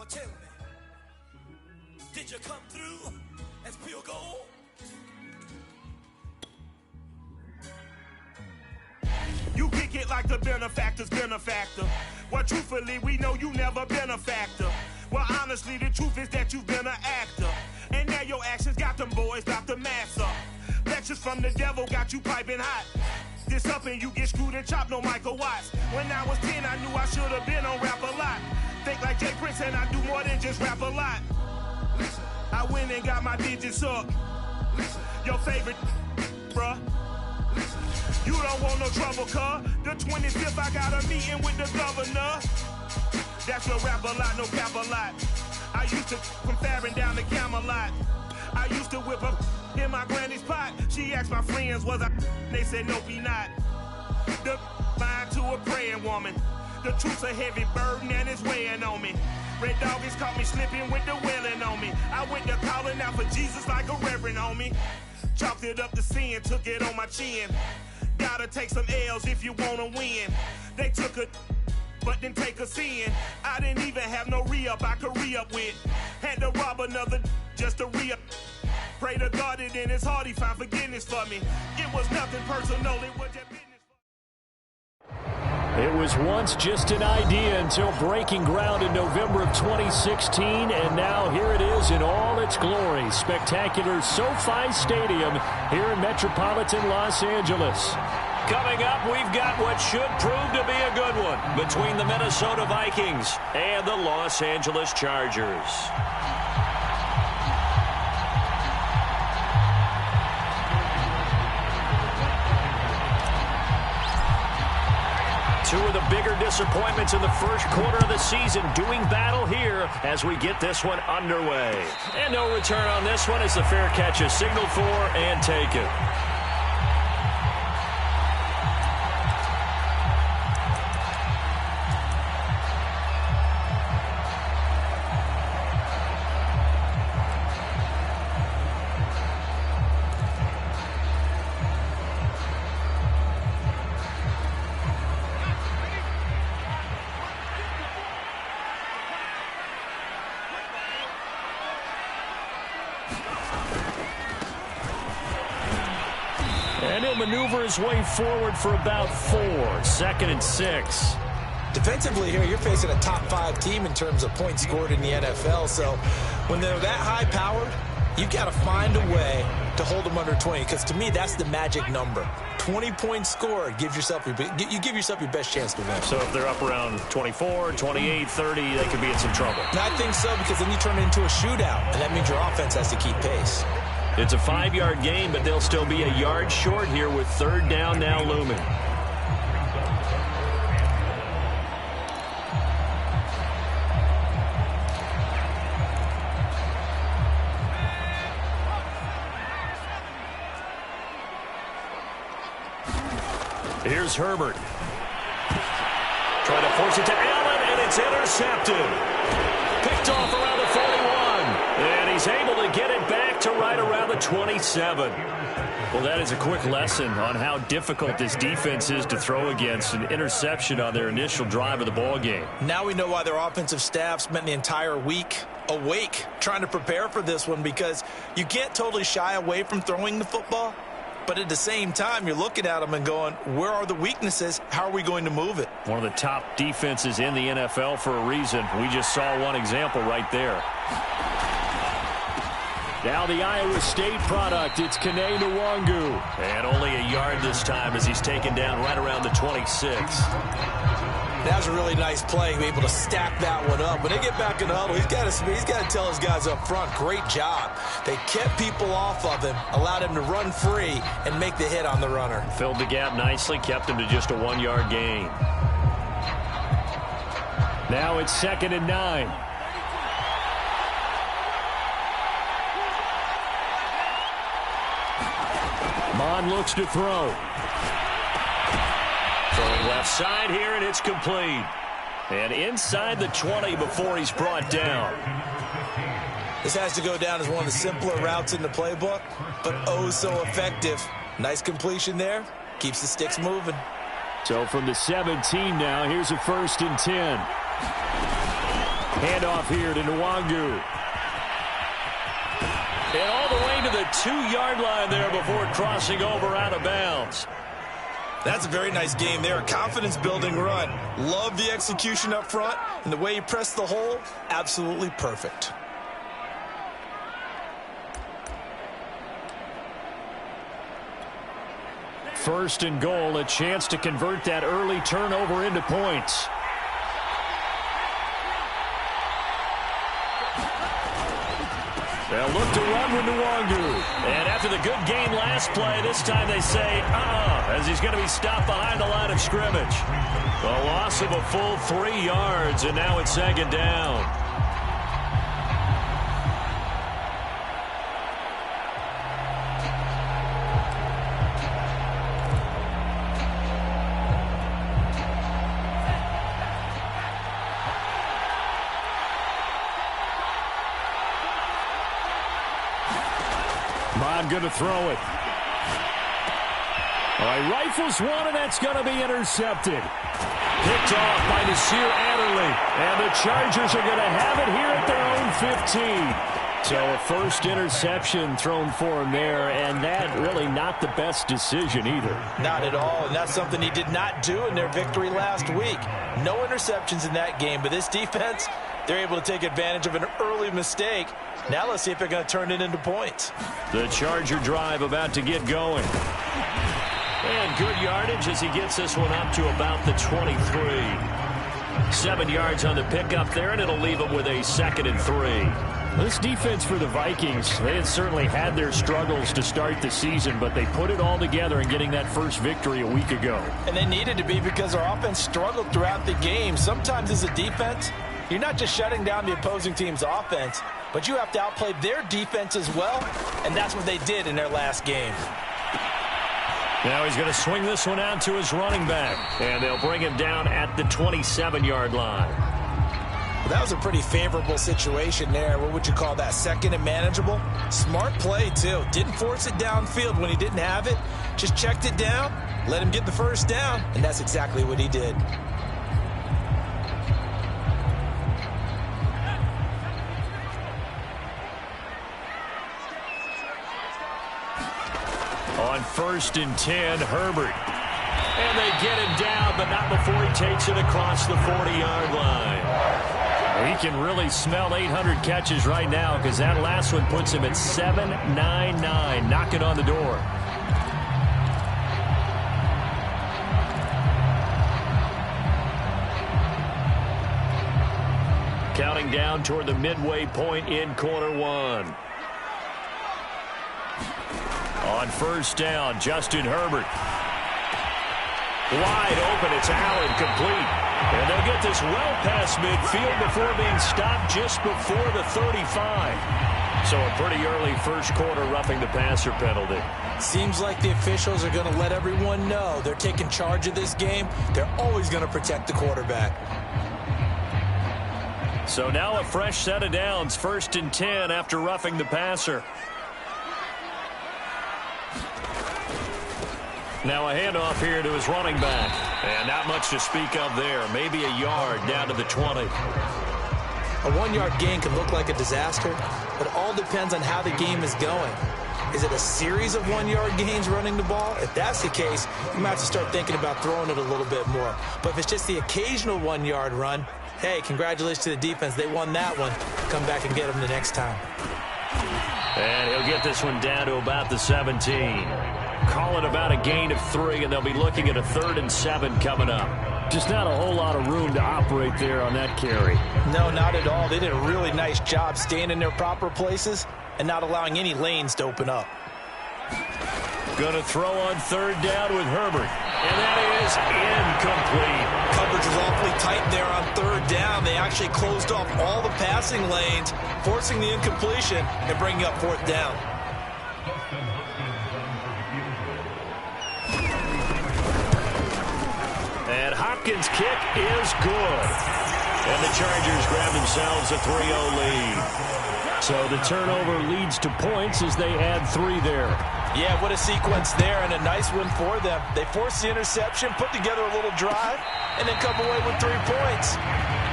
Well, tell me, did you come through as pure gold? You kick it like the benefactor's benefactor. Well, truthfully, we know you never been a factor. Well, honestly, the truth is that you've been an actor. And now your actions got them boys about to mass up. Lectures from the devil got you piping hot. This up and you get screwed and chopped, no Michael Watts. When I was 10, I knew I should have been on Rap a Lot. Think like Jay Prince and I do more than just rap a lot. I went and got my digits up. Your favorite, bruh. You don't want no trouble, cuz. The 25th, I got a meeting with the governor. That's your rap a lot, no cap a lot. I used to from Farron down to Camelot. I used to whip up in my granny's pot. She asked my friends, was I? They said, no, be not. The line to a praying woman. The truth's a heavy burden and it's weighing on me. Red Doggies caught me slipping with the wailing on me. I went to calling out for Jesus like a reverend on me. Chalked it up to sin, took it on my chin. Gotta take some L's if you wanna win. They took a but didn't take a sin. I didn't even have no re-up I could re-up with. Had to rob another just to re-up. Pray to God that in his heart he found forgiveness for me. It was nothing personal, it was just business. It was once just an idea until breaking ground in November of 2016, and now here it is in all its glory. Spectacular SoFi Stadium here in metropolitan Los Angeles. Coming up, we've got what should prove to be a good one between the Minnesota Vikings and the Los Angeles Chargers. Two of the bigger disappointments in the first quarter of the season doing battle here as we get this one underway. And no return on this one as the fair catch is signaled for and taken. And he'll maneuver his way forward for about 4. 2nd and 6. Defensively here, you're facing a top 5 team in terms of points scored in the NFL. So when they're that high-powered, you got to find a way to hold them under 20. Because to me, that's the magic number. 20 points scored gives yourself you give yourself your best chance to win. So if they're up around 24, 28, 30, they could be in some trouble. And I think so, because then you turn it into a shootout, and that means your offense has to keep pace. It's a 5-yard gain, but they'll still be a yard short here with 3rd down now looming. Here's Herbert. Trying to force it to Allen, and it's intercepted. Picked off around the 41. And he's able to get it back to right around the 27. Well, that is a quick lesson on how difficult this defense is to throw against. An interception on their initial drive of the ball game. Now we know why their offensive staff spent the entire week awake trying to prepare for this one, because you can't totally shy away from throwing the football. But at the same time, you're looking at them and going, where are the weaknesses? How are we going to move it? One of the top defenses in the NFL for a reason. We just saw one example right there. Now the Iowa State product, it's Kene Nwangu. And only a yard this time as he's taken down right around the 26. That was a really nice play, be able to stack that one up. When they get back in the huddle, he's got to tell his guys up front, great job. They kept people off of him, allowed him to run free and make the hit on the runner. Filled the gap nicely, kept him to just a 1-yard gain. Now it's 2nd and 9. Mon looks to throw. Throwing left side here, and it's complete. And inside the 20 before he's brought down. This has to go down as one of the simpler routes in the playbook, but oh so effective. Nice completion there. Keeps the sticks moving. So from the 17 now, here's a 1st and 10. Handoff here to Nwangu. And all the way to the 2-yard line there before crossing over out of bounds. That's a very nice game there. A confidence-building run. Love the execution up front. And the way he pressed the hole, absolutely perfect. First and goal, a chance to convert that early turnover into points. They'll look to run with Nwangu. And after the good game last play, this time they say, as he's going to be stopped behind the line of scrimmage. A loss of a full 3 yards, and now it's second down. Going to throw it. All right, rifles one, and that's going to be intercepted. Picked off by Nasir Adderley. And the Chargers are going to have it here at their own 15. So a first interception thrown for him there, and that really not the best decision either. Not at all, and that's something he did not do in their victory last week. No interceptions in that game, but this defense, they're able to take advantage of an early mistake. Now let's see if they're going to turn it into points. The Charger drive about to get going. And good yardage as he gets this one up to about the 23. 7 yards on the pickup there, and it'll leave him with a 2nd and 3. This defense for the Vikings, they had certainly had their struggles to start the season, but they put it all together in getting that first victory a week ago. And they needed to be because our offense struggled throughout the game. Sometimes as a defense, you're not just shutting down the opposing team's offense, but you have to outplay their defense as well, and that's what they did in their last game. Now he's going to swing this one out to his running back, and they'll bring him down at the 27-yard line. Well, that was a pretty favorable situation there. What would you call that, second and manageable? Smart play, too. Didn't force it downfield when he didn't have it. Just checked it down, let him get the first down, and that's exactly what he did. On 1st and 10, Herbert. And they get him down, but not before he takes it across the 40-yard line. He can really smell 800 catches right now because that last one puts him at 799, knocking on the door. Counting down toward the midway point in quarter one. On 1st down, Justin Herbert. Wide open, it's Allen, complete. And they'll get this well past midfield before being stopped just before the 35. So a pretty early first quarter roughing the passer penalty. Seems like the officials are going to let everyone know they're taking charge of this game. They're always going to protect the quarterback. So now a fresh set of downs, 1st and 10 after roughing the passer. Now a handoff here to his running back. And not much to speak of there. Maybe a yard down to the 20. A 1-yard gain can look like a disaster, but it all depends on how the game is going. Is it a series of 1-yard gains running the ball? If that's the case, you might have to start thinking about throwing it a little bit more. But if it's just the occasional 1-yard run, hey, congratulations to the defense. They won that one. Come back and get them the next time. And he'll get this one down to about the 17. Call it about a gain of 3, and they'll be looking at a 3rd and 7 coming up. Just not a whole lot of room to operate there on that carry. No, not at all. They did a really nice job staying in their proper places and not allowing any lanes to open up. Going to throw on 3rd down with Herbert. And that is incomplete. Coverage was awfully tight there on 3rd down. They actually closed off all the passing lanes, forcing the incompletion and bringing up 4th down. And Hopkins' kick is good. And the Chargers grab themselves a 3-0 lead. So the turnover leads to points as they add 3 there. Yeah, what a sequence there, and a nice win for them. They forced the interception, put together a little drive, and then come away with 3 points.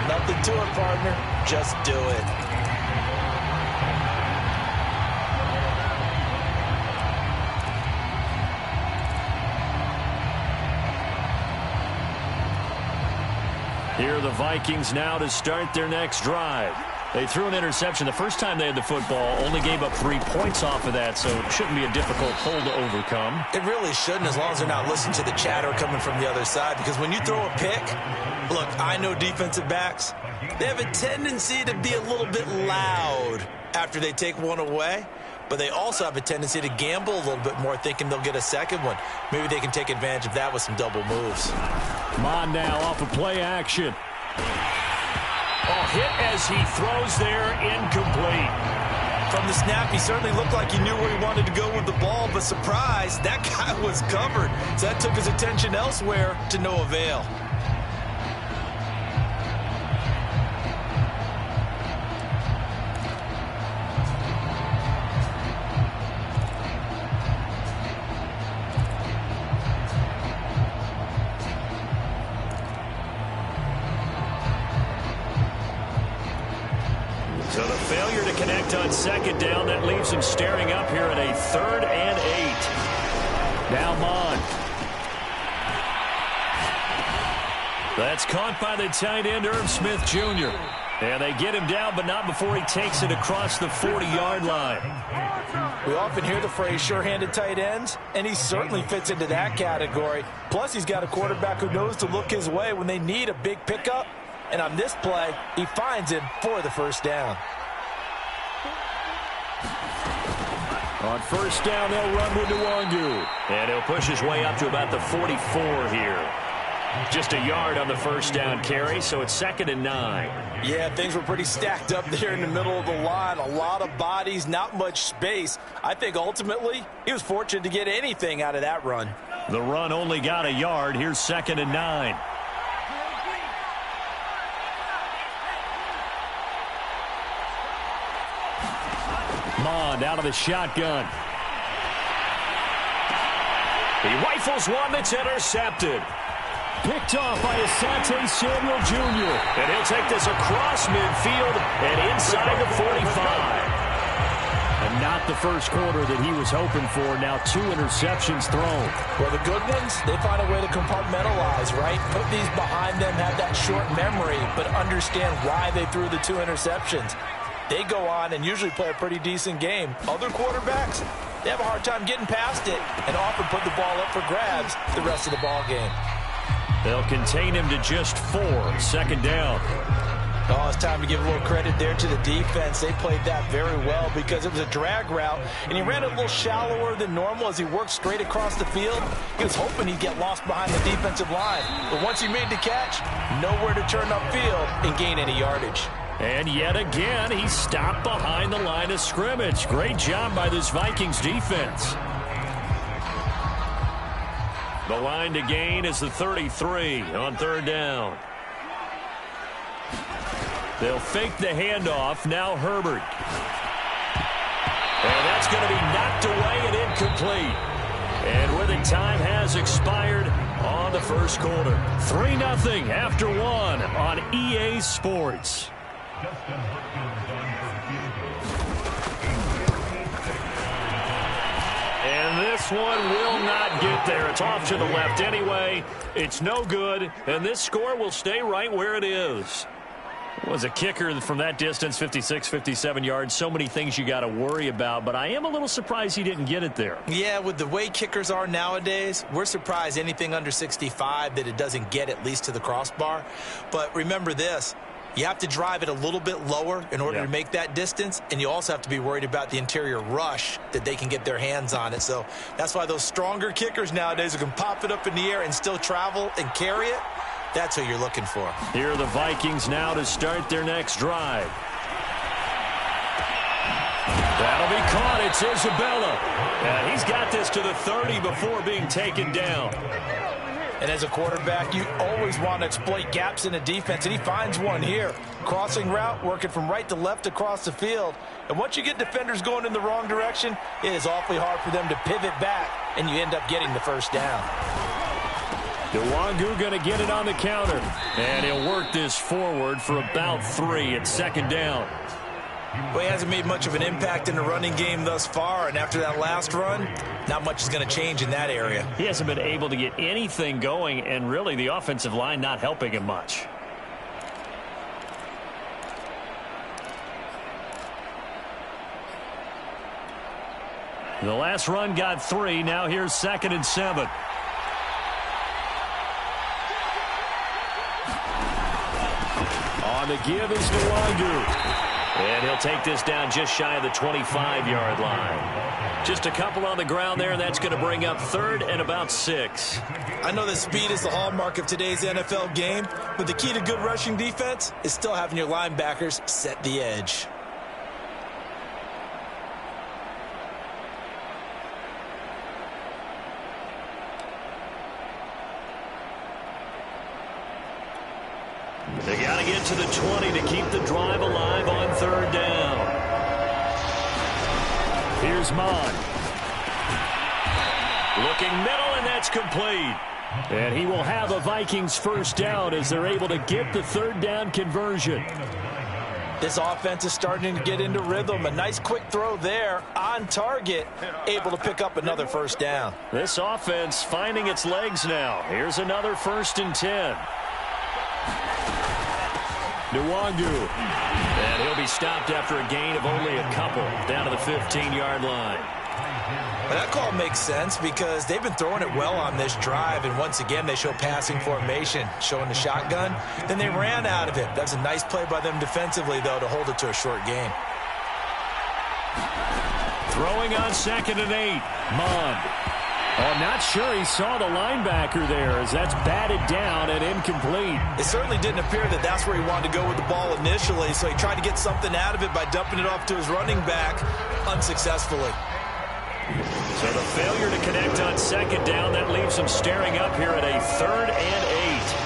Nothing to it, partner. Just do it. Here are the Vikings now to start their next drive. They threw an interception the first time they had the football, only gave up 3 points off of that, so it shouldn't be a difficult hole to overcome. It really shouldn't, as long as they're not listening to the chatter coming from the other side, because when you throw a pick, look, I know defensive backs, they have a tendency to be a little bit loud after they take one away, but they also have a tendency to gamble a little bit more, thinking they'll get a second one. Maybe they can take advantage of that with some double moves. Mon now off of play action. Oh, hit as he throws there, incomplete. From the snap, he certainly looked like he knew where he wanted to go with the ball, but surprise, that guy was covered. So that took his attention elsewhere to no avail. So the failure to connect on second down, that leaves him staring up here at a 3rd and 8. Now Mon. That's caught by the tight end, Irv Smith Jr. And they get him down, but not before he takes it across the 40-yard line. We often hear the phrase sure-handed tight ends, and he certainly fits into that category. Plus, he's got a quarterback who knows to look his way when they need a big pickup. And on this play, he finds him for the first down. On first down, they'll run with Nwangu. And he'll push his way up to about the 44 here. Just a yard on the first down carry, so it's 2nd and 9. Yeah, things were pretty stacked up there in the middle of the line. A lot of bodies, not much space. I think ultimately he was fortunate to get anything out of that run. The run only got a yard. Here's 2nd and 9. Mond out of the shotgun. He rifles one that's intercepted. Picked off by Asante Samuel Jr. And he'll take this across midfield and inside the 45. And not the first quarter that he was hoping for. Now 2 interceptions thrown. Well, the good ones, they find a way to compartmentalize, right? Put these behind them, have that short memory, but understand why they threw the 2 interceptions. They go on and usually play a pretty decent game. Other quarterbacks, they have a hard time getting past it and often put the ball up for grabs the rest of the ball game. They'll contain him to just 4. 2nd down. Oh, it's time to give a little credit there to the defense. They played that very well because it was a drag route, and he ran a little shallower than normal as he worked straight across the field. He was hoping he'd get lost behind the defensive line. But once he made the catch, nowhere to turn upfield and gain any yardage. And yet again, he stopped behind the line of scrimmage. Great job by this Vikings defense. The line to gain is the 33 on 3rd down. They'll fake the handoff. Now Herbert. And that's going to be knocked away and incomplete. And with it, time has expired on the first quarter. 3-0 after 1 on EA Sports. And this one will not get there. It's off to the left anyway. It's no good, and this score will stay right where it is. Was a kicker from that distance, 56, 57 yards. So many things you got to worry about, but I am a little surprised he didn't get it there. Yeah, with the way kickers are nowadays, we're surprised anything under 65 that it doesn't get at least to the crossbar. But remember this. You have to drive it a little bit lower in order to make that distance, and you also have to be worried about the interior rush that they can get their hands on it. So that's why those stronger kickers nowadays who can pop it up in the air and still travel and carry it, that's who you're looking for. Here are the Vikings now to start their next drive. That'll be caught. It's Isabella. And he's got this to the 30 before being taken down. And as a quarterback, you always want to exploit gaps in a defense, and he finds one here. Crossing route, working from right to left across the field. And once you get defenders going in the wrong direction, it is awfully hard for them to pivot back, and you end up getting the first down. Nwangu going to get it on the counter. And he'll work this forward for about 3 at second down. Well, he hasn't made much of an impact in the running game thus far, and after that last run, not much is going to change in that area. He hasn't been able to get anything going, and really the offensive line not helping him much. The last run got 3. Now here's 2nd and 7. On the give is Nwangu. And he'll take this down just shy of the 25-yard line. Just a couple on the ground there, and that's going to bring up 3rd and about 6. I know that speed is the hallmark of today's NFL game, but the key to good rushing defense is still having your linebackers set the edge. They got to get to the 20 to keep the drive alive on 3rd down. Here's Mon. Looking middle, and that's complete. And he will have a Vikings first down as they're able to get the 3rd down conversion. This offense is starting to get into rhythm. A nice quick throw there on target, able to pick up another first down. This offense finding its legs now. Here's another 1st and 10. Nwangu. And he'll be stopped after a gain of only a couple down to the 15-yard line. Well, that call makes sense because they've been throwing it well on this drive, and once again they show passing formation, showing the shotgun. Then they ran out of it. That's a nice play by them defensively, though, to hold it to a short gain. Throwing on 2nd and 8. Mon. Oh, I'm not sure he saw the linebacker there as that's batted down and incomplete. It certainly didn't appear that that's where he wanted to go with the ball initially, so he tried to get something out of it by dumping it off to his running back unsuccessfully. So the failure to connect on 2nd down, that leaves him staring up here at a 3rd and 8.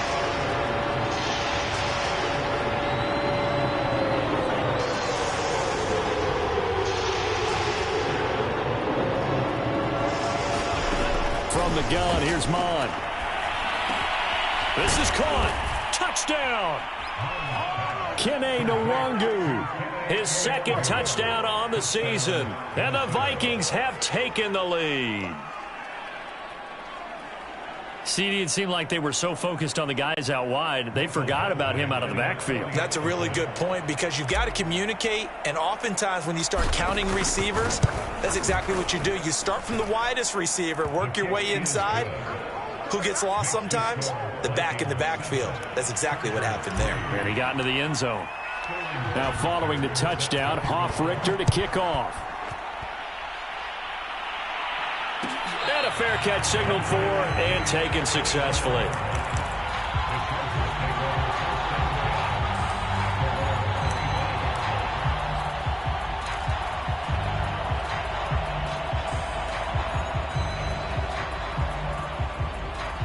From the gun, here's Mon. This is caught. Touchdown. Kene Nwangu. His 2nd touchdown on the season. And the Vikings have taken the lead. CD, it seemed like they were so focused on the guys out wide, they forgot about him out of the backfield. That's a really good point because you've got to communicate, and oftentimes when you start counting receivers, that's exactly what you do. You start from the widest receiver, work your way inside. Who gets lost sometimes? The back in the backfield. That's exactly what happened there. And he got into the end zone. Now following the touchdown, Hoff-Richter to kick off. And a fair catch signaled for and taken successfully.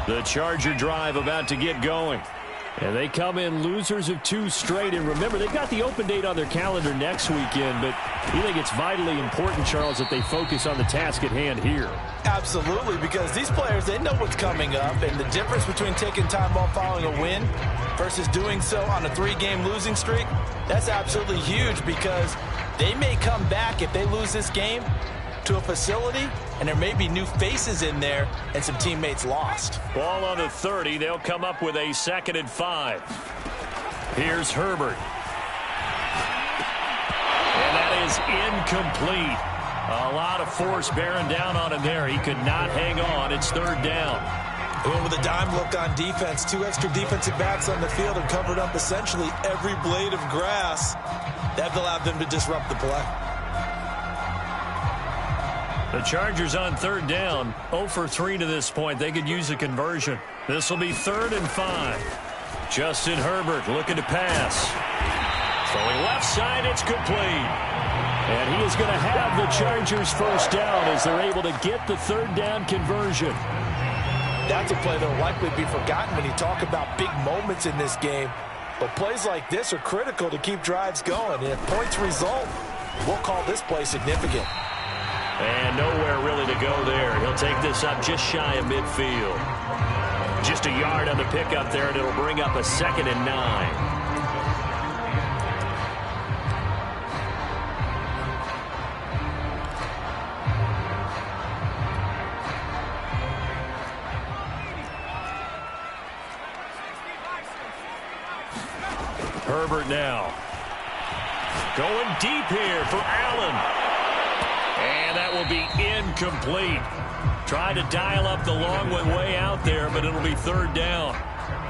The Charger drive about to get going. And they come in losers of 2 straight. And remember, they've got the open date on their calendar next weekend. But you think it's vitally important, Charles, that they focus on the task at hand here? Absolutely, because these players, they know what's coming up. And the difference between taking time off following a win versus doing so on a 3-game losing streak, that's absolutely huge because they may come back if they lose this game to a facility, and there may be new faces in there and some teammates lost. Ball on the 30. They'll come up with a 2nd and 5. Here's Herbert. And that is incomplete. A lot of force bearing down on him there. He could not hang on. It's 3rd down. And with a dime look on defense, 2 extra defensive backs on the field and covered up essentially every blade of grass. That allowed them to disrupt the play. The Chargers on 3rd down, 0 for 3 to this point. They could use a conversion. This will be 3rd and 5. Justin Herbert looking to pass. Throwing left side, it's complete. And he is going to have the Chargers first down as they're able to get the 3rd down conversion. That's a play that will likely be forgotten when you talk about big moments in this game. But plays like this are critical to keep drives going. And if points result, we'll call this play significant. And nowhere really to go there. He'll take this up just shy of midfield. Just a yard on the pickup there, and it'll bring up a 2nd and 9. Herbert now. Going deep here for Allen. And that will be incomplete. Trying to dial up the long one way out there, but it'll be 3rd down.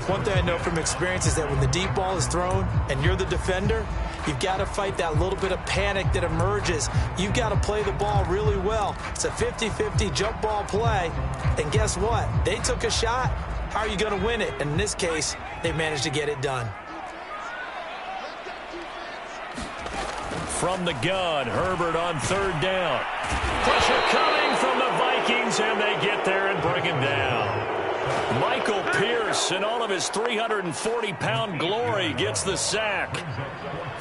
One thing I know from experience is that when the deep ball is thrown and you're the defender, you've got to fight that little bit of panic that emerges. You've got to play the ball really well. It's a 50-50 jump ball play. And guess what? They took a shot. How are you going to win it? And in this case, they managed to get it done. From the gun, Herbert on 3rd down. Pressure coming from the Vikings, and they get there and bring him down. Michael Pierce, in all of his 340-pound glory, gets the sack.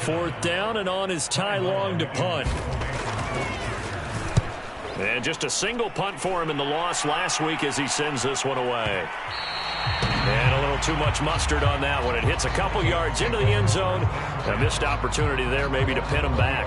4th down, and on is Ty Long to punt. And just a single punt for him in the loss last week as he sends this one away. And a little too much mustard on that one. It hits a couple yards into the end zone. A missed opportunity there maybe to pin him back.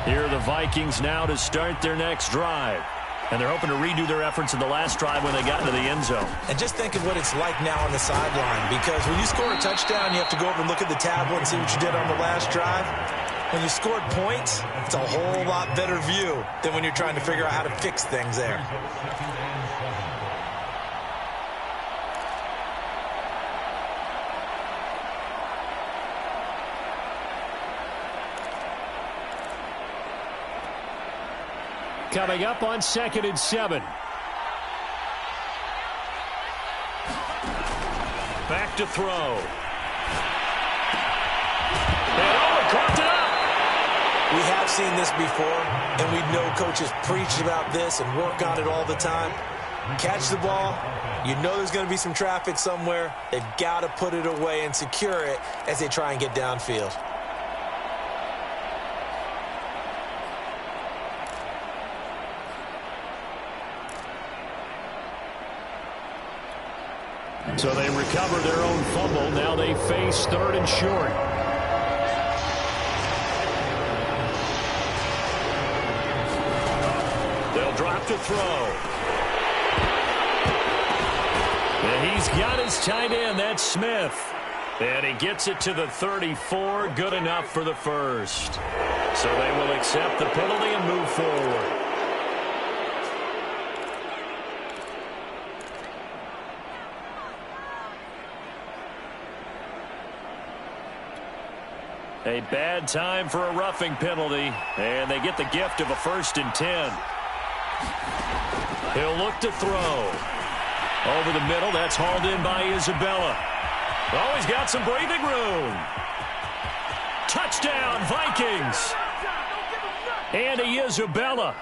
Here are the Vikings now to start their next drive. And they're hoping to redo their efforts in the last drive when they got into the end zone. And just think of what it's like now on the sideline, because when you score a touchdown, you have to go over and look at the tablet and see what you did on the last drive. When you scored points, it's a whole lot better view than when you're trying to figure out how to fix things there. Coming up on 2nd and 7. Back to throw. And caught it up. We have seen this before, and we know coaches preach about this and work on it all the time. Catch the ball. You know there's going to be some traffic somewhere. They've got to put it away and secure it as they try and get downfield. So they recover their own fumble. Now they face 3rd and short. They'll drop to throw. And he's got his tight end. That's Smith. And he gets it to the 34. Good enough for the first. So they will accept the penalty and move forward. A bad time for a roughing penalty, and they get the gift of a 1st and 10. He'll look to throw. Over the middle, that's hauled in by Isabella. Oh, he's got some breathing room. Touchdown, Vikings. Andy Isabella,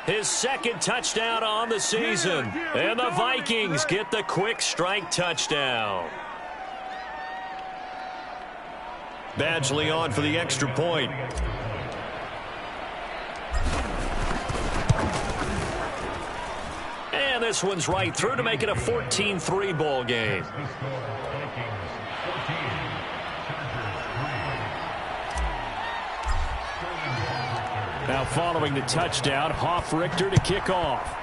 his 2nd touchdown on the season. And the Vikings get the quick strike touchdown. Badgley on for the extra point. And this one's right through to make it a 14-3 ball game. Now following the touchdown, Hoff-Richter to kick off.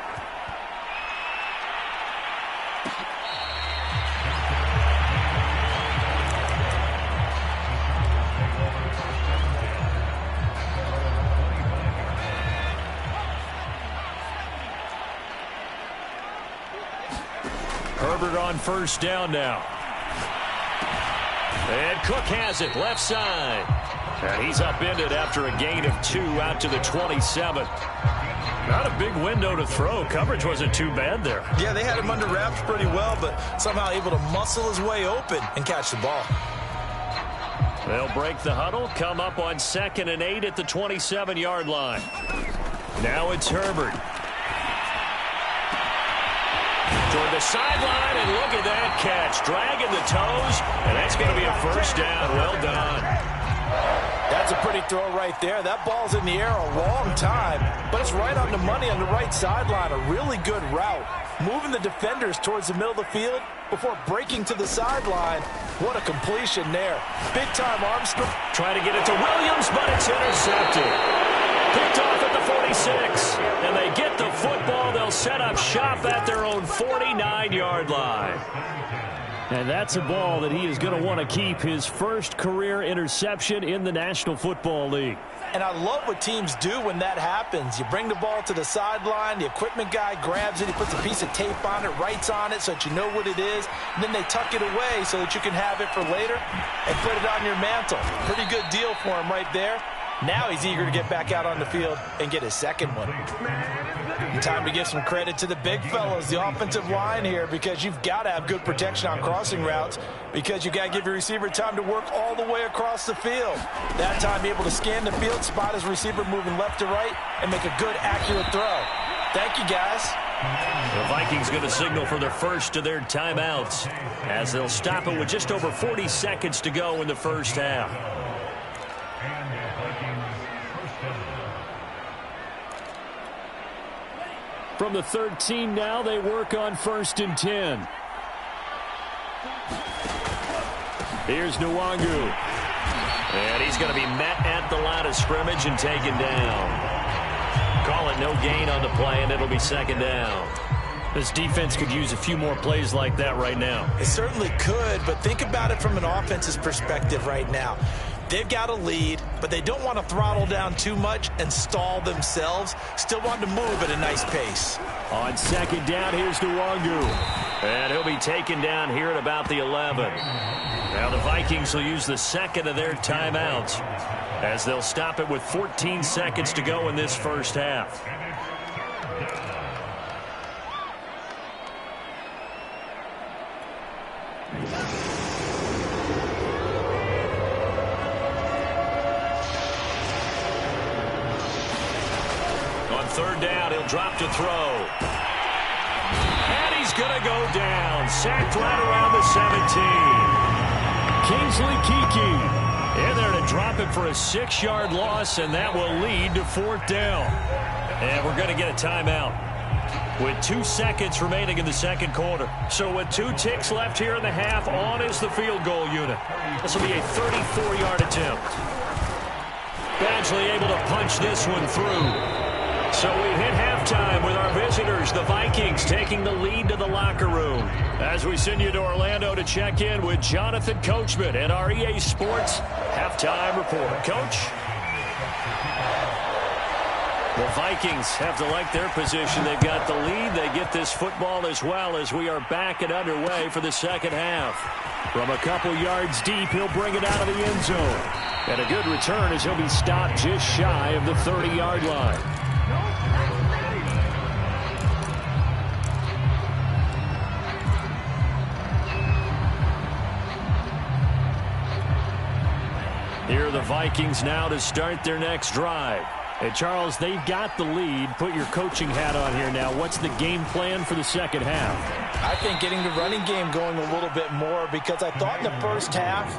Herbert on 1st down now. And Cook has it left side. And he's upended after a gain of 2 out to the 27. Not a big window to throw. Coverage wasn't too bad there. Yeah, they had him under wraps pretty well, but somehow able to muscle his way open and catch the ball. They'll break the huddle, come up on 2nd and 8 at the 27-yard line. Now it's Herbert. the sideline, and look at that catch. Dragging the toes, and that's going to be a first down. Well done. That's a pretty throw right there. That ball's in the air a long time, but it's right on the money on the right sideline. A really good route. Moving the defenders towards the middle of the field before breaking to the sideline. What a completion there. Big-time Armstrong. Trying to get it to Williams, but it's intercepted. Picked off at the 46, and they get the football. They'll set up shop at their own 49-yard line. And that's a ball that he is going to want to keep, his first career interception in the National Football League. And I love what teams do when that happens. You bring the ball to the sideline, the equipment guy grabs it, he puts a piece of tape on it, writes on it so that you know what it is, and then they tuck it away so that you can have it for later and put it on your mantle. Pretty good deal for him right there. Now he's eager to get back out on the field and get his second one. Time to give some credit to the big fellas, the offensive line here, because you've got to have good protection on crossing routes because you've got to give your receiver time to work all the way across the field. That time, be able to scan the field, spot his receiver moving left to right, and make a good, accurate throw. Thank you, guys. The Vikings going to signal for their first of their timeouts as they'll stop it with just over 40 seconds to go in the first half. From the 13 now, they work on 1st and 10. Here's Nwangu. And he's going to be met at the line of scrimmage and taken down. Call it no gain on the play, and it'll be second down. This defense could use a few more plays like that right now. It certainly could, but think about it from an offense's perspective right now. They've got a lead, but they don't want to throttle down too much and stall themselves. Still want to move at a nice pace. On second down, here's Nwangu. And he'll be taken down here at about the 11. Now the Vikings will use the second of their timeouts as they'll stop it with 14 seconds to go in this first half. Third down, he'll drop to throw. And he's going to go down. Sacked right around the 17. Kingsley Keke in there to drop it for a 6-yard loss, and that will lead to 4th down. And we're going to get a timeout with 2 seconds remaining in the second quarter. So with 2 ticks left here in the half, on is the field goal unit. This will be a 34-yard attempt. Badgley able to punch this one through. So we hit halftime with our visitors, the Vikings, taking the lead to the locker room. As we send you to Orlando to check in with Jonathan Coachman and our EA Sports halftime report. Coach? The Vikings have to like their position. They've got the lead. They get this football as well as we are back and underway for the second half. From a couple yards deep, he'll bring it out of the end zone. And a good return as he'll be stopped just shy of the 30-yard line. Here are the Vikings now to start their next drive. Hey, Charles, they've got the lead. Put your coaching hat on here now. What's the game plan for the second half? I think getting the running game going a little bit more because I thought in the first half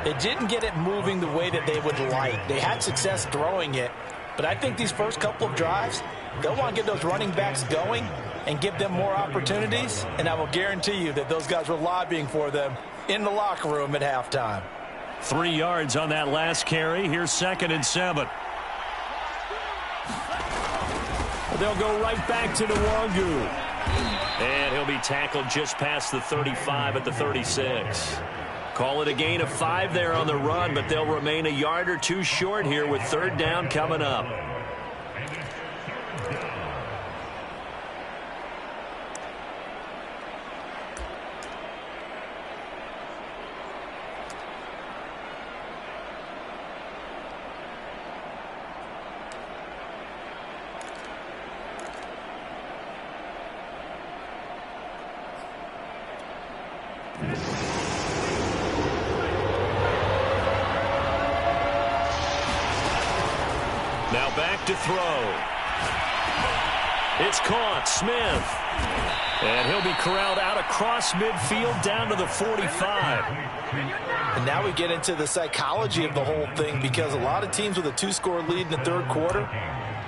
they didn't get it moving the way that they would like. They had success throwing it, but I think these first couple of drives, they'll want to get those running backs going and give them more opportunities, and I will guarantee you that those guys were lobbying for them in the locker room at halftime. 3 yards on that last carry. Here's 2nd and 7. They'll go right back to Nwangu. And he'll be tackled just past the 35 at the 36. Call it a gain of 5 there on the run, but they'll remain a yard or 2 short here with 3rd down coming up. Now back to throw. It's caught. Smith. And he'll be corralled out across midfield down to the 45. And now we get into the psychology of the whole thing, because a lot of teams with a 2-score lead in the third quarter,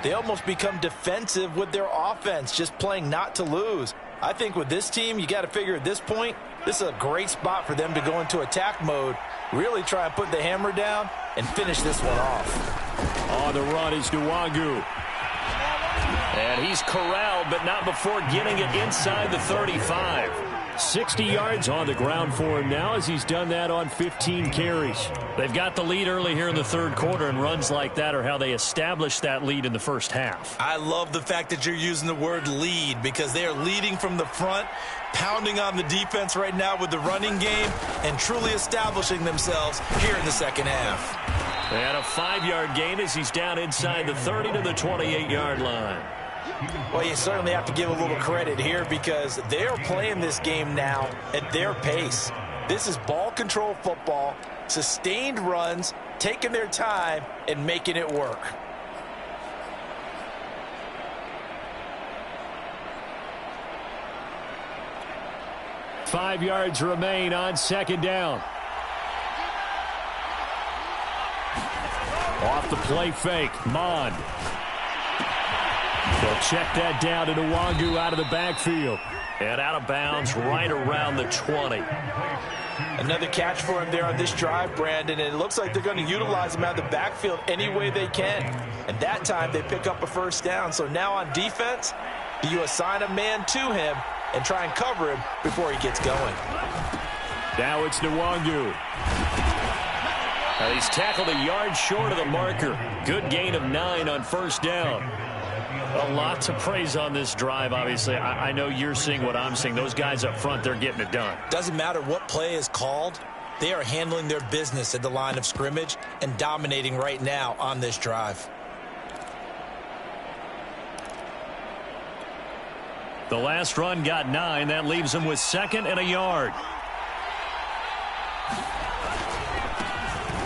they almost become defensive with their offense, just playing not to lose. I think with this team, you got to figure at this point, this is a great spot for them to go into attack mode, really try and put the hammer down and finish this one off. On the run is Nwangu. And he's corralled, but not before getting it inside the 35. 60 yards on the ground for him now, as he's done that on 15 carries. They've got the lead early here in the third quarter, and runs like that are how they established that lead in the first half. I love the fact that you're using the word lead, because they are leading from the front, pounding on the defense right now with the running game, and truly establishing themselves here in the second half. And a 5-yard gain as he's down inside the 30 to the 28-yard line. Well, you certainly have to give a little credit here, because they are playing this game now at their pace. This is ball control football, sustained runs, taking their time and making it work. Five yards remain on second down. Off the play fake, Mond. They'll check that down to Nwangu out of the backfield. And out of bounds right around the 20. Another catch for him there on this drive, Brandon, and it looks like they're going to utilize him out of the backfield any way they can. And that time they pick up a first down. So now on defense, do you assign a man to him and try and cover him before he gets going? Now it's Nwangu. He's tackled a yard short of the marker. Good gain of 9 on first down. A lot to praise on this drive, obviously. I know you're seeing what I'm seeing. Those guys up front, they're getting it done. Doesn't matter what play is called. They are handling their business at the line of scrimmage and dominating right now on this drive. The last run got 9. That leaves him with 2nd and a yard.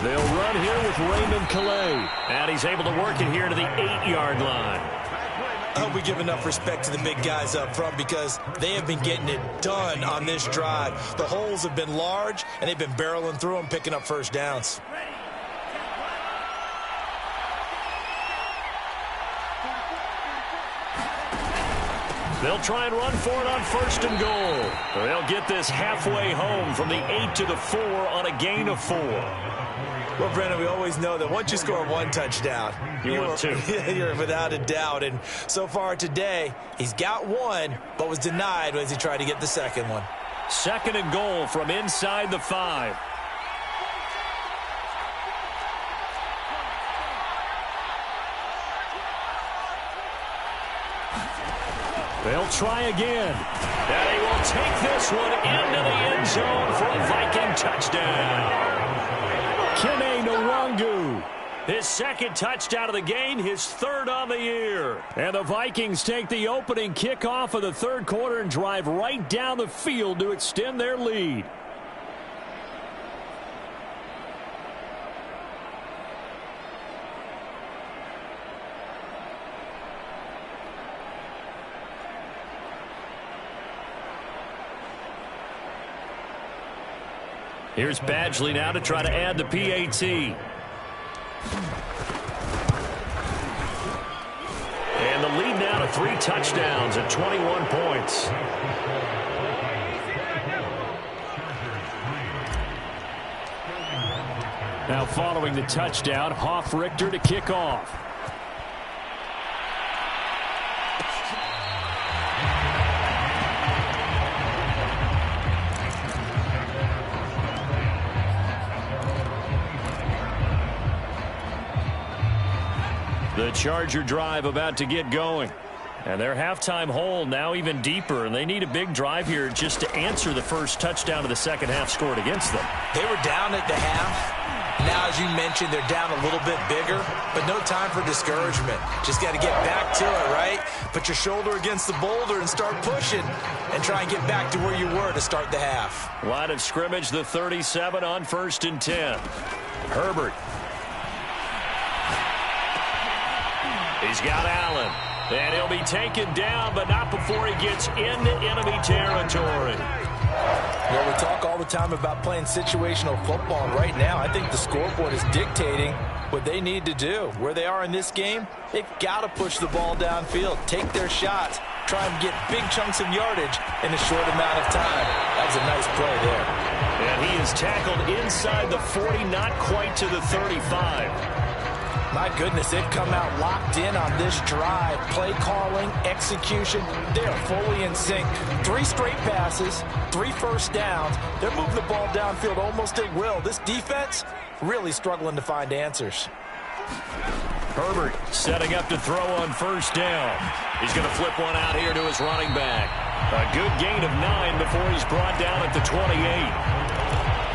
They'll run here with Raymond Calais. And he's able to work it here to the 8-yard line. I hope we give enough respect to the big guys up front, because they have been getting it done on this drive. The holes have been large, and they've been barreling through them, picking up first downs. They'll try and run for it on 1st and goal. They'll get this halfway home from the 8 to the 4 on a gain of 4. Well, Brendan, we always know that once you score one touchdown, you're 2. You're without a doubt. And so far today, he's got one, but was denied as he tried to get the second one. 2nd and goal from inside the 5. They'll try again. And he will take this one into the end zone for a Viking touchdown. Kene Nwangu, his 2nd touchdown of the game, his 3rd on the year. And the Vikings take the opening kickoff of the third quarter and drive right down the field to extend their lead. Here's Badgley now to try to add the PAT. And the lead now to 3 touchdowns at 21 points. Now following the touchdown, Hoff-Richter to kick off. The Charger drive about to get going. And their halftime hole now even deeper, and they need a big drive here just to answer the first touchdown of the second half scored against them. They were down at the half. Now, as you mentioned, they're down a little bit bigger, but no time for discouragement. Just got to get back to it, right? Put your shoulder against the boulder and start pushing and try and get back to where you were to start the half. Line of scrimmage, the 37 on 1st and 10. Herbert. He's got Allen. And he'll be taken down, but not before he gets into enemy territory. Well, we talk all the time about playing situational football, and right now I think the scoreboard is dictating what they need to do. Where they are in this game, they've got to push the ball downfield, take their shots, try and get big chunks of yardage in a short amount of time. That was a nice play there. And he is tackled inside the 40, not quite to the 35. My goodness, they've come out locked in on this drive. Play calling, execution, they are fully in sync. 3 straight passes, 3 first downs. They're moving the ball downfield almost at will. This defense really struggling to find answers. Herbert setting up to throw on first down. He's going to flip one out here to his running back. A good gain of 9 before he's brought down at the 28.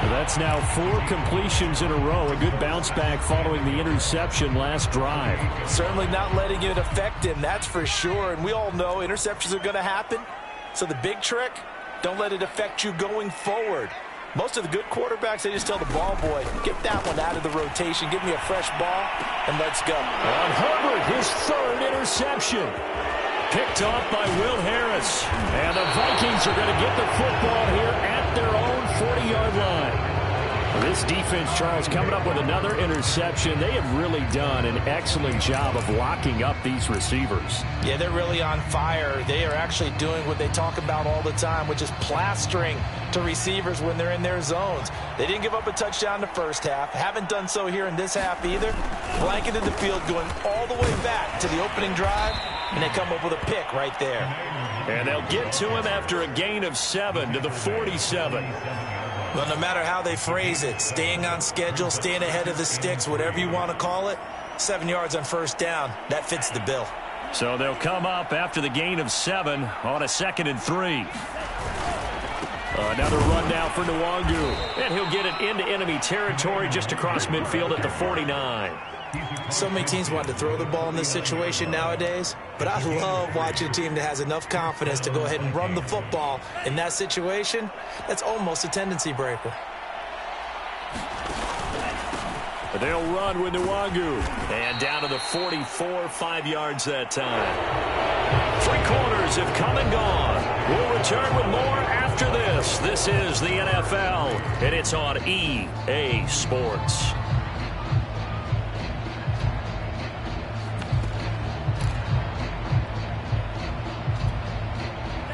That's now 4 completions in a row. A good bounce back following the interception last drive. Certainly not letting it affect him, that's for sure. And we all know interceptions are going to happen. So the big trick, don't let it affect you going forward. Most of the good quarterbacks, they just tell the ball boy, get that one out of the rotation, give me a fresh ball, and let's go. On Herbert, his 3rd interception. Picked off by Will Harris. And the Vikings are going to get the football here at their own 40-yard line. This defense, Charles, coming up with another interception. They have really done an excellent job of locking up these receivers. Yeah, they're really on fire. They are actually doing what they talk about all the time, which is plastering to receivers when they're in their zones. They didn't give up a touchdown the first half. Haven't done so here in this half either. Blanketed the field, going all the way back to the opening drive, and they come up with a pick right there. And they'll get to him after a gain of 7 to the 47. Well, no matter how they phrase it, staying on schedule, staying ahead of the sticks, whatever you want to call it, 7 yards on first down, that fits the bill. So they'll come up after the gain of 7 on a 2nd and 3. Another run now for Nwangu. And he'll get it into enemy territory just across midfield at the 49. So many teams want to throw the ball in this situation nowadays, but I love watching a team that has enough confidence to go ahead and run the football in that situation. That's almost a tendency breaker. But they'll run with Nwangu. And down to the 44, 5 yards that time. 3 quarters have come and gone. We'll return with more after this. This is the NFL, and it's on EA Sports.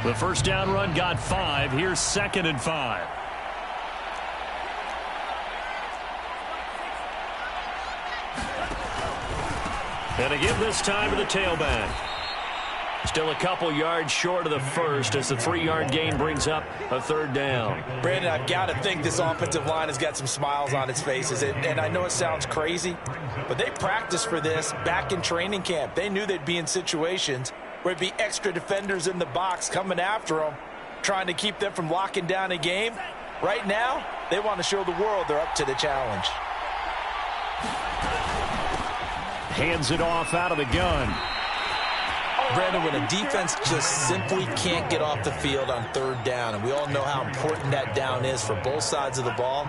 The first down run got 5. Here's 2nd and 5. And again this time to the tailback. Still a couple yards short of the first as the 3-yard gain brings up a 3rd down. Brandon, I've got to think this offensive line has got some smiles on its faces. And I know it sounds crazy, but they practiced for this back in training camp. They knew they'd be in situations where it'd be extra defenders in the box coming after them, trying to keep them from locking down a game. Right now, they want to show the world they're up to the challenge. Hands it off out of the gun. Brandon, when a defense just simply can't get off the field on 3rd down, and we all know how important that down is for both sides of the ball,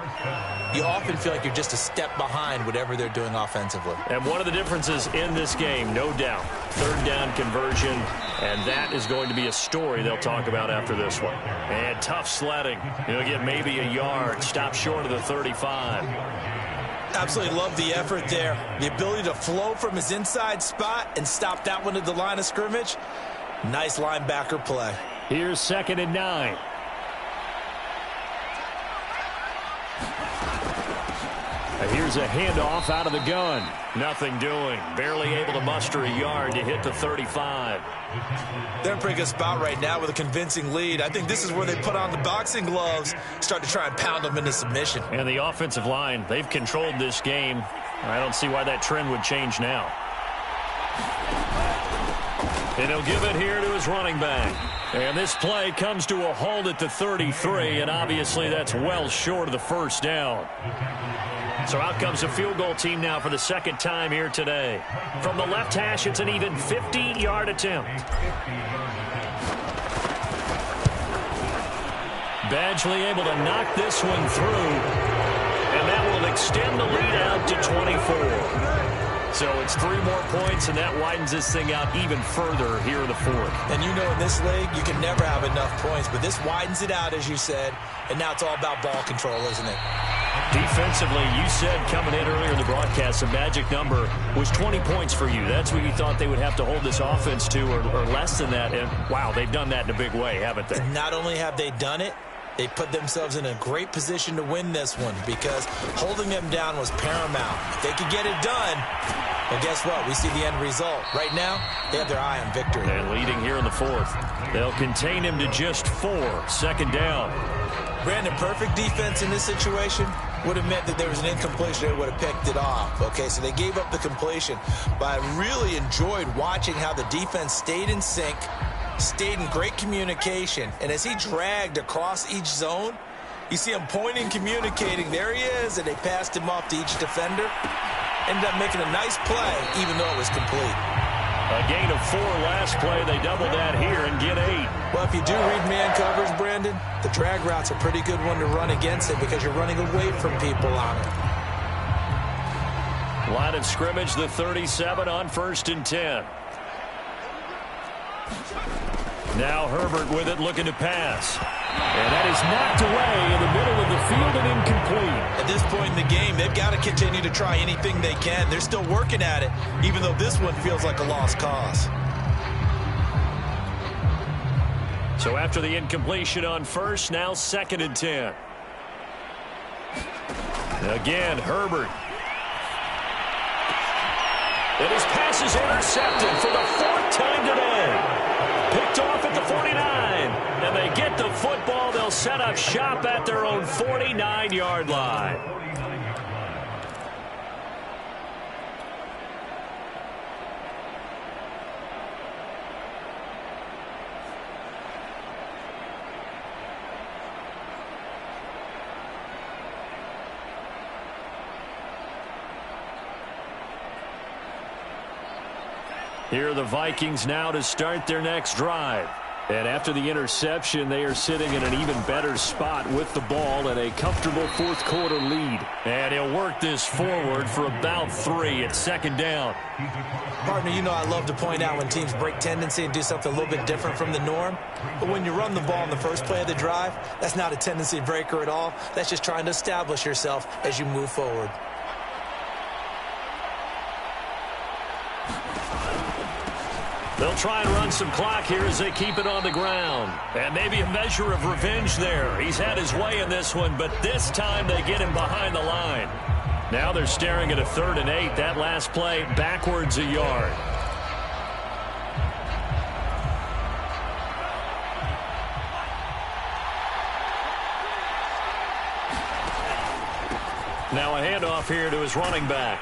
you often feel like you're just a step behind whatever they're doing offensively. And one of the differences in this game, no doubt, 3rd down conversion, and that is going to be a story they'll talk about after this one. And tough sledding. He'll get maybe a yard, stop short of the 35. Absolutely love the effort there. The ability to flow from his inside spot and stop that one at the line of scrimmage. Nice linebacker play. Here's 2nd and 9. And here's a handoff out of the gun. Nothing doing. Barely able to muster a yard to hit the 35. They're in a pretty good spot right now with a convincing lead. I think this is where they put on the boxing gloves, start to try and pound them into submission. And the offensive line, they've controlled this game. I don't see why that trend would change now. And he'll give it here to his running back. And this play comes to a halt at the 33, and obviously that's well short of the first down. So out comes a field goal team now for the 2nd time here today. From the left hash, it's an even 50-yard attempt. Badgley able to knock this one through, and that will extend the lead out to 24. So it's 3 more points, and that widens this thing out even further here in the fourth. And you know in this league, you can never have enough points, but this widens it out, as you said, and now it's all about ball control, isn't it? Defensively, you said coming in earlier in the broadcast, the magic number was 20 points for you. That's what you thought they would have to hold this offense to, or less than that. And, wow, they've done that in a big way, haven't they? And not only have they done it, they put themselves in a great position to win this one because holding them down was paramount. If they could get it done, well, guess what? We see the end result. Right now, they have their eye on victory. And leading here in the fourth. They'll contain him to just 4. Second down. Brandon, perfect defense in this situation would have meant that there was an incompletion. They would have picked it off. Okay, so they gave up the completion. But I really enjoyed watching how the defense stayed in sync, stayed in great communication. And as he dragged across each zone, you see him pointing, communicating. There he is, and they passed him off to each defender. Ended up making a nice play, even though it was complete. A gain of 4 last play. They double that here and get 8. Well, if you do read man coverage, Brandon, the drag route's a pretty good one to run against it because you're running away from people on it. Line of scrimmage, the 37 on 1st and 10. Now Herbert with it, looking to pass. And that is knocked away in the middle of the field and incomplete. At this point in the game, they've got to continue to try anything they can. They're still working at it, even though this one feels like a lost cause. So after the incompletion on 1st, now 2nd and 10. Again, Herbert. And his pass is intercepted for the 4th time today. Picked off at the 49. And they get the football. They'll set up shop at their own 49-yard line. Here are the Vikings now to start their next drive. And after the interception, they are sitting in an even better spot with the ball and a comfortable 4th quarter lead. And he'll work this forward for about 3 at 2nd down. Partner, you know I love to point out when teams break tendency and do something a little bit different from the norm. But when you run the ball in the first play of the drive, that's not a tendency breaker at all. That's just trying to establish yourself as you move forward. They'll try and run some clock here as they keep it on the ground. And maybe a measure of revenge there. He's had his way in this one, but this time they get him behind the line. Now they're staring at a 3rd and 8. That last play backwards a yard. Now a handoff here to his running back.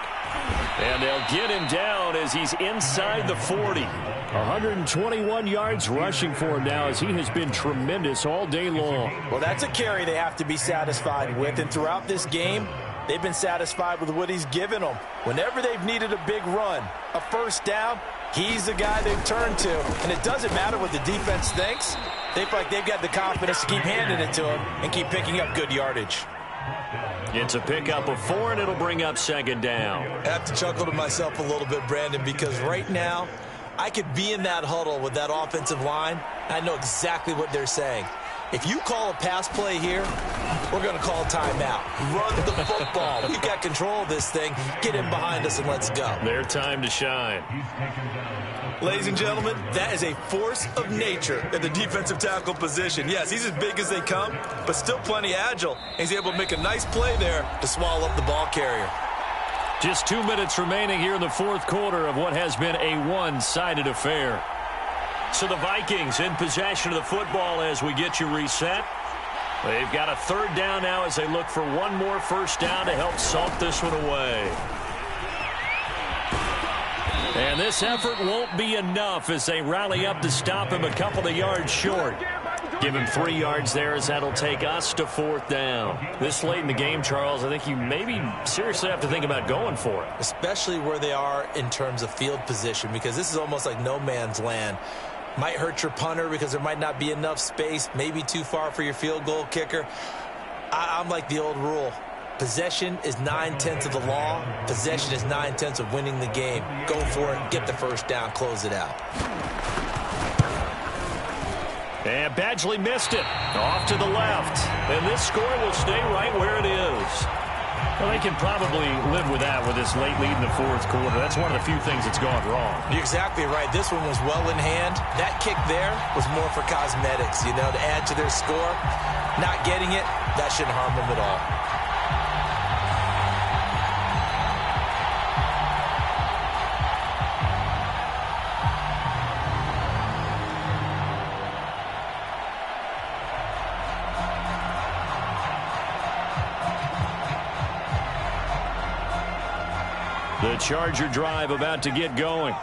And they'll get him down as he's inside the 40. 121 yards rushing for him now as he has been tremendous all day long. Well, that's a carry they have to be satisfied with. And throughout this game, they've been satisfied with what he's given them. Whenever they've needed a big run, a 1st down, he's the guy they've turned to. And it doesn't matter what the defense thinks. They feel like they've got the confidence to keep handing it to him and keep picking up good yardage. It's a pickup of 4, and it'll bring up 2nd down. I have to chuckle to myself a little bit, Brandon, because right now I could be in that huddle with that offensive line. I know exactly what they're saying. If you call a pass play here, we're going to call timeout. Run the football. We've got control of this thing. Get in behind us and let's go. Their time to shine. Ladies and gentlemen, that is a force of nature at the defensive tackle position. Yes, he's as big as they come, but still plenty agile. He's able to make a nice play there to swallow up the ball carrier. Just 2 minutes remaining here in the 4th quarter of what has been a one-sided affair. So the Vikings in possession of the football as we get you reset. They've got a 3rd down now as they look for one more 1st down to help salt this one away. And this effort won't be enough as they rally up to stop him a couple of yards short. Give him 3 yards there as that'll take us to 4th down. This late in the game, Charles, I think you maybe seriously have to think about going for it. Especially where they are in terms of field position, because this is almost like no man's land. Might hurt your punter because there might not be enough space, maybe too far for your field goal kicker. I'm like the old rule. Possession is 9/10 of the law. Possession is 9/10 of winning the game. Go for it, get the first down, close it out. And Badgley missed it. Off to the left. And this score will stay right where it is. Well, they can probably live with that with this late lead in the fourth quarter. That's one of the few things that's gone wrong. You're exactly right. This one was well in hand. That kick there was more for cosmetics, to add to their score. Not getting it, that shouldn't harm them at all. The Charger drive about to get going.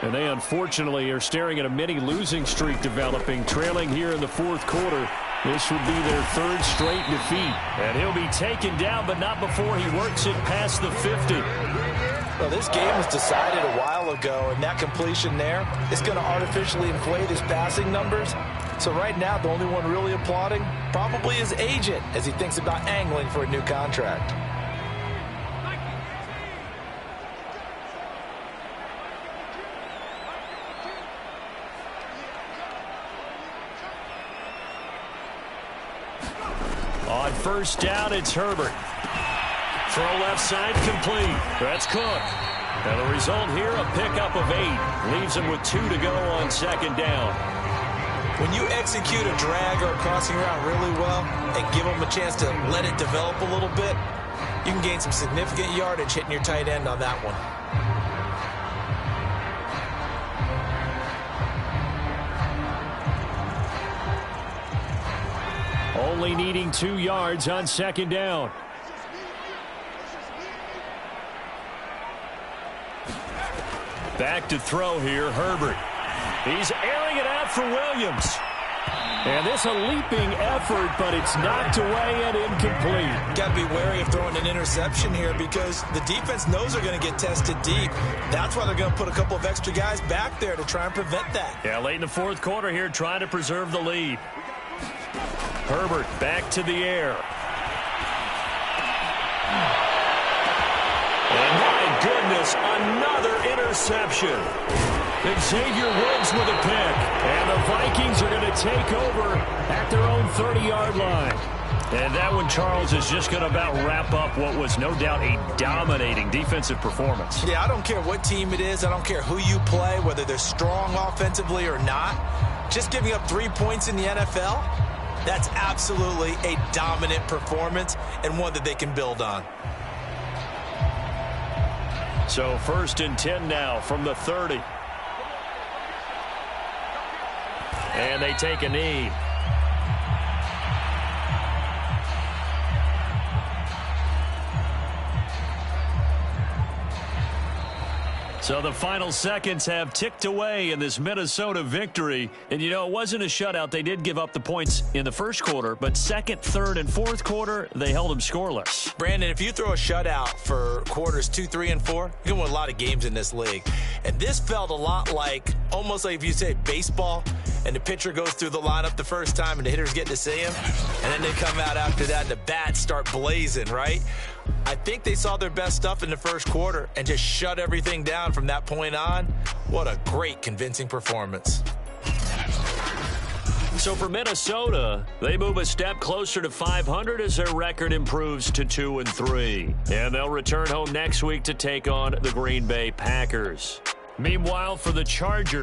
And they unfortunately are staring at a mini losing streak developing, trailing here in the fourth quarter. This would be their third straight defeat. And he'll be taken down, but not before he works it past the 50. Well, this game was decided a while ago, and that completion there is going to artificially inflate his passing numbers. So right now, the only one really applauding probably his agent as he thinks about angling for a new contract. On first down, it's Herbert. Throw left side complete. That's Cook. And the result here, a pickup of 8. Leaves him with 2 to go on second down. When you execute a drag or a crossing route really well and give them a chance to let it develop a little bit, you can gain some significant yardage hitting your tight end on that one. Only needing 2 yards on second down. Back to throw here, Herbert. He's airing it out for Williams. And this a leaping effort, but it's knocked away and incomplete. Got to be wary of throwing an interception here because the defense knows they're going to get tested deep. That's why they're going to put a couple of extra guys back there to try and prevent that. Yeah, late in the fourth quarter here, trying to preserve the lead. Herbert back to the air. And my goodness, another interception. Xavier Woods with a pick. And the Vikings are going to take over at their own 30-yard line. And that one, Charles, is just going to about wrap up what was no doubt a dominating defensive performance. Yeah, I don't care what team it is. I don't care who you play, whether they're strong offensively or not. Just giving up 3 points in the NFL, that's absolutely a dominant performance and one that they can build on. So 1st and 10 now from the 30. And they take a knee. So the final seconds have ticked away in this Minnesota victory. And, it wasn't a shutout. They did give up the points in the first quarter, but second, third, and fourth quarter, they held them scoreless. Brandon, if you throw a shutout for quarters 2, 3, and 4, you can win a lot of games in this league. And this felt a lot like, almost like if you say baseball, and the pitcher goes through the lineup the first time and the hitters get to see him, and then they come out after that and the bats start blazing, right? I think they saw their best stuff in the first quarter and just shut everything down from that point on. What a great, convincing performance. So for Minnesota, they move a step closer to 500 as their record improves to 2-3. And they'll return home next week to take on the Green Bay Packers. Meanwhile, for the Chargers,